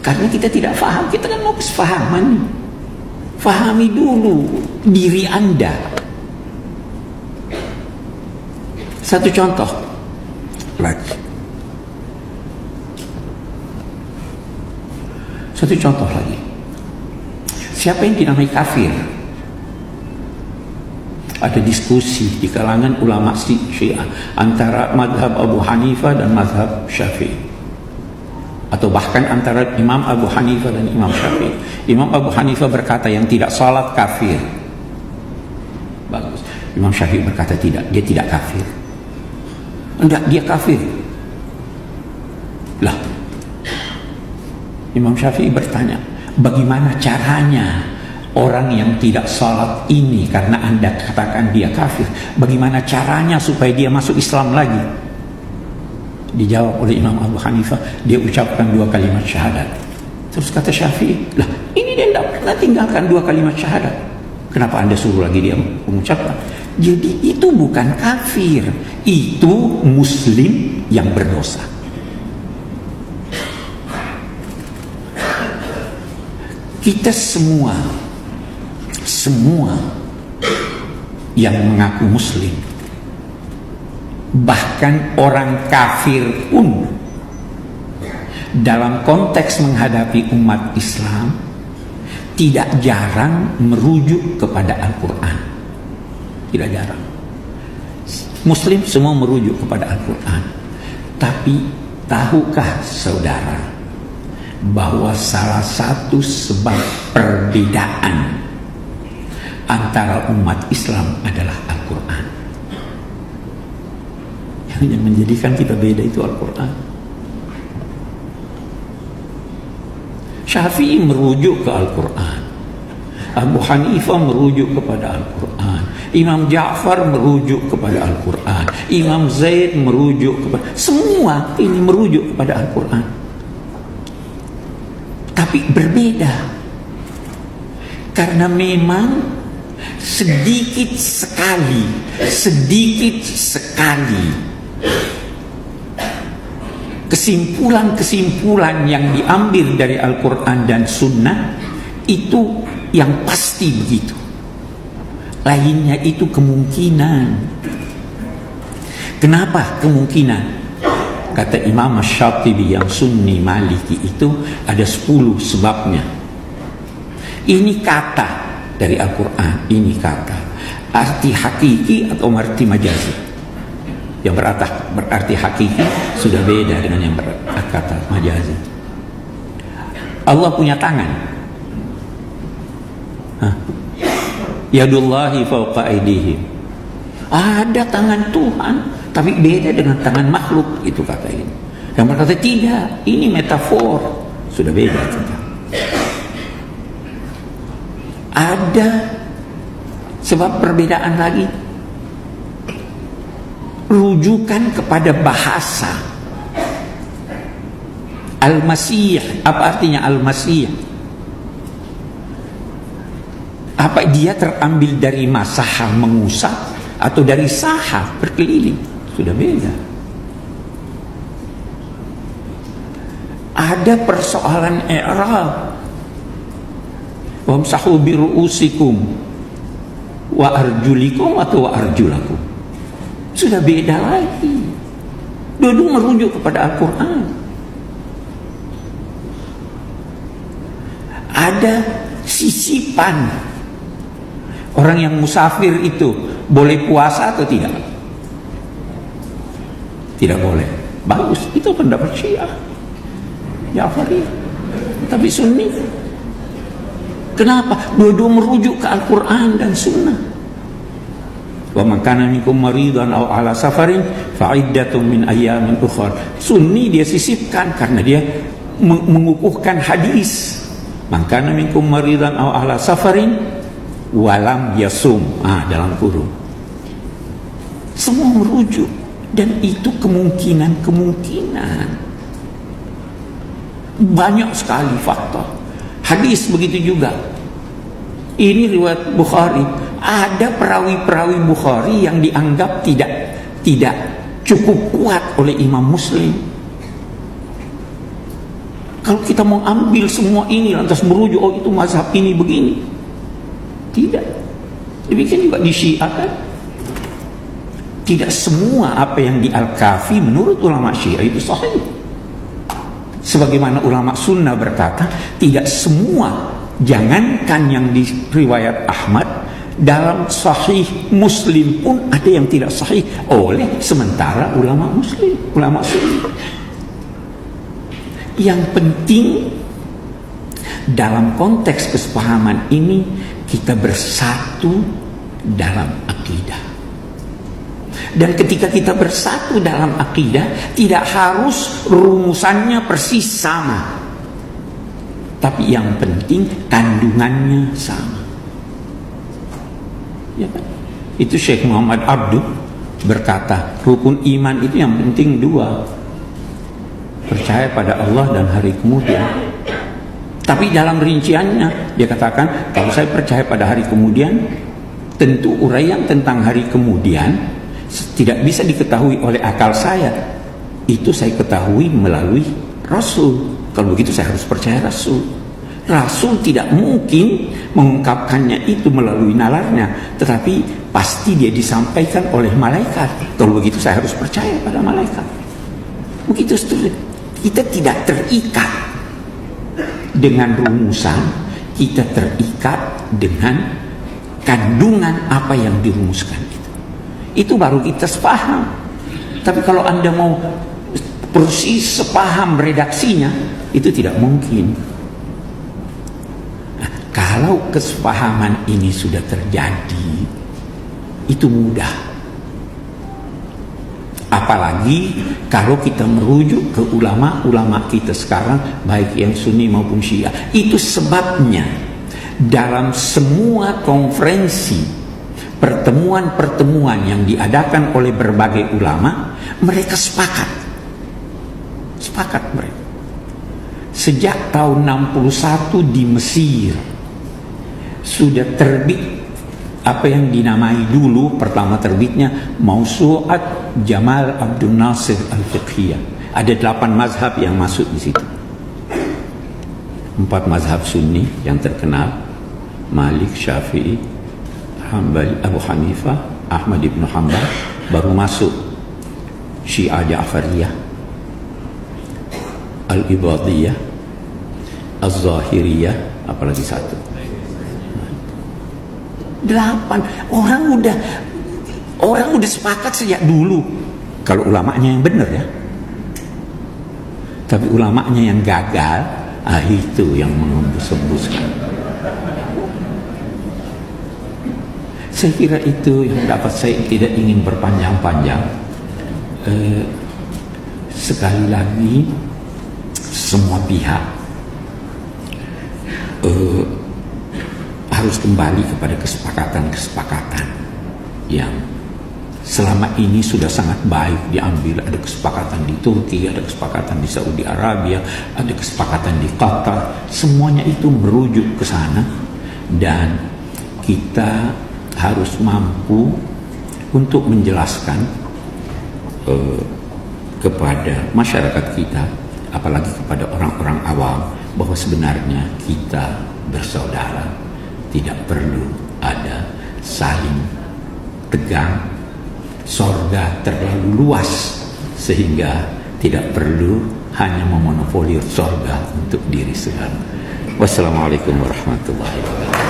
Karena kita tidak paham, kita kan mau kesepahaman. Fahami dulu diri Anda. Satu contoh lagi. Siapa yang dinamai kafir? Ada diskusi di kalangan ulama Syiah antara mazhab Abu Hanifah dan mazhab Syafi'i, atau bahkan antara Imam Abu Hanifah dan Imam Syafi'i. Imam Abu Hanifah berkata yang tidak salat kafir. Bagus. Imam Syafi'i berkata tidak, dia tidak kafir. Enggak, dia kafir. Lah, Imam Syafi'i bertanya, bagaimana caranya orang yang tidak salat ini, karena Anda katakan dia kafir, bagaimana caranya supaya dia masuk Islam lagi? Dijawab oleh Imam Abu Hanifah, dia ucapkan 2 kalimat syahadat. Terus kata Syafi'i, lah ini dia tidak pernah tinggalkan 2 kalimat syahadat, kenapa Anda suruh lagi dia mengucapkan? Jadi itu bukan kafir, itu muslim yang berdosa. Kita semua yang mengaku muslim, bahkan orang kafir pun, dalam konteks menghadapi umat Islam tidak jarang merujuk kepada Al-Quran. Tidak jarang. Muslim semua merujuk kepada Al-Quran. Tapi tahukah saudara bahwa salah satu sebab perbedaan antara umat Islam adalah Al-Quran? Yang menjadikan kita beda itu Al-Quran. Syafi'i merujuk ke Al-Quran, Abu Hanifah merujuk kepada Al-Quran, Imam Ja'far merujuk kepada Al-Quran, Imam Zaid merujuk kepada, semua ini merujuk kepada Al-Quran. Tapi berbeda, karena memang sedikit sekali kesimpulan-kesimpulan yang diambil dari Al-Quran dan Sunnah itu yang pasti begitu. Lainnya itu kemungkinan. Kenapa kemungkinan? Kata Imam Asy-Syatibi yang Sunni Maliki itu ada 10 sebabnya. Ini kata dari Al-Quran, ini kata arti hakiki atau arti majazi. Yang berarti hakiki sudah beda dengan yang berkata majazi. Allah punya tangan. Yadullahi fawqa aydihim. Ada tangan Tuhan, tapi beda dengan tangan makhluk, itu kata ini. Yang berkata tidak, ini metafor, sudah beda juga. Ada sebab perbedaan lagi, rujukan kepada bahasa. Al-Masih, apa artinya Al-Masih? Apa dia terambil dari masaha mengusap atau dari saha berkeliling? Sudah beda. Ada persoalan i'rab. Wamsahu bi ru'usikum wa arjulikum atau wa arjulakum. Sudah beda lagi. Dulu merujuk kepada Al-Quran. Ada sisipan. Orang yang musafir itu boleh puasa atau tidak? Tidak boleh. Bagus, itu pendapat Syiah, Ja'fariyah. Tapi Sunni, kenapa? Dua-dua merujuk ke Al-Quran dan Sunnah. Wa man kana minkum maridan aw ala safarin fa iddatun min ayyamin ukhra. Sunni dia sisipkan karena dia mengukuhkan hadis. Man kana minkum maridan aw ala safarin walam yasum, dalam kurung. Semua merujuk, dan itu kemungkinan banyak sekali faktor. Hadis begitu juga. Ini riwayat Bukhari. Ada perawi-perawi Bukhari yang dianggap tidak cukup kuat oleh Imam Muslim. Kalau kita mau ambil semua ini lantas merujuk, oh itu mazhab ini begini. Tidak. Demikian juga di Syiah kan. Tidak semua apa yang di Al-Kafi menurut ulama Syiah itu sahih. Sebagaimana ulama Sunnah berkata, tidak semua, jangankan yang di riwayat Ahmad, dalam Sahih Muslim pun ada yang tidak sahih oleh sementara ulama Muslim, ulama Sunnah. Yang penting dalam konteks kesepahaman ini kita bersatu dalam akidah. Dan ketika kita bersatu dalam akidah, tidak harus rumusannya persis sama, tapi yang penting kandungannya sama. Ya kan? Itu Syekh Muhammad Abduh berkata, rukun iman itu yang penting dua, percaya pada Allah dan hari kemudian. Tapi dalam rinciannya dia katakan, kalau saya percaya pada hari kemudian, tentu uraian tentang hari kemudian tidak bisa diketahui oleh akal saya. Itu saya ketahui melalui Rasul. Kalau begitu saya harus percaya Rasul. Rasul tidak mungkin mengungkapkannya itu melalui nalarnya, tetapi pasti dia disampaikan oleh malaikat. Kalau begitu saya harus percaya pada malaikat. Begitu seterusnya. Kita tidak terikat dengan rumusan, kita terikat dengan kandungan apa yang dirumuskan itu. Itu baru kita sepaham. Tapi kalau Anda mau persis sepaham redaksinya, itu tidak mungkin. Nah, kalau kesepahaman ini sudah terjadi, itu mudah. Apalagi kalau kita merujuk ke ulama-ulama kita sekarang, baik yang Sunni maupun Syiah. Itu sebabnya dalam semua konferensi, pertemuan-pertemuan yang diadakan oleh berbagai ulama, mereka sepakat mereka. Sejak tahun 61 di Mesir sudah terbit apa yang dinamai dulu, pertama terbitnya Mausu'at Jamal Abdul Nasir Al-Fiqhiyah. Ada 8 mazhab yang masuk di situ. 4 mazhab Sunni yang terkenal, Malik, Syafi'i, Hambali, Abu Hanifah, Ahmad ibn Hanbal. Baru masuk Syiah Ja'fariyah, Al-Ibadiyah, Az-Zahiriyah, apalagi satu. 8 orang udah sepakat sejak dulu. Kalau ulamanya yang benar ya. Tapi ulamanya yang gagal, itu yang mengembus-embuskan. Saya kira itu yang dapat saya tidak ingin berpanjang-panjang. Sekali lagi, semua pihak harus kembali kepada kesepakatan-kesepakatan yang selama ini sudah sangat baik diambil. Ada kesepakatan di Turki, ada kesepakatan di Saudi Arabia, ada kesepakatan di Qatar. Semuanya itu merujuk ke sana, dan kita harus mampu untuk menjelaskan kepada masyarakat kita, apalagi kepada orang-orang awam, bahwa sebenarnya kita bersaudara. Tidak perlu ada saling tegang. Sorga terlalu luas sehingga tidak perlu hanya memonopoli sorga untuk diri sendiri. Wassalamualaikum warahmatullahi wabarakatuh.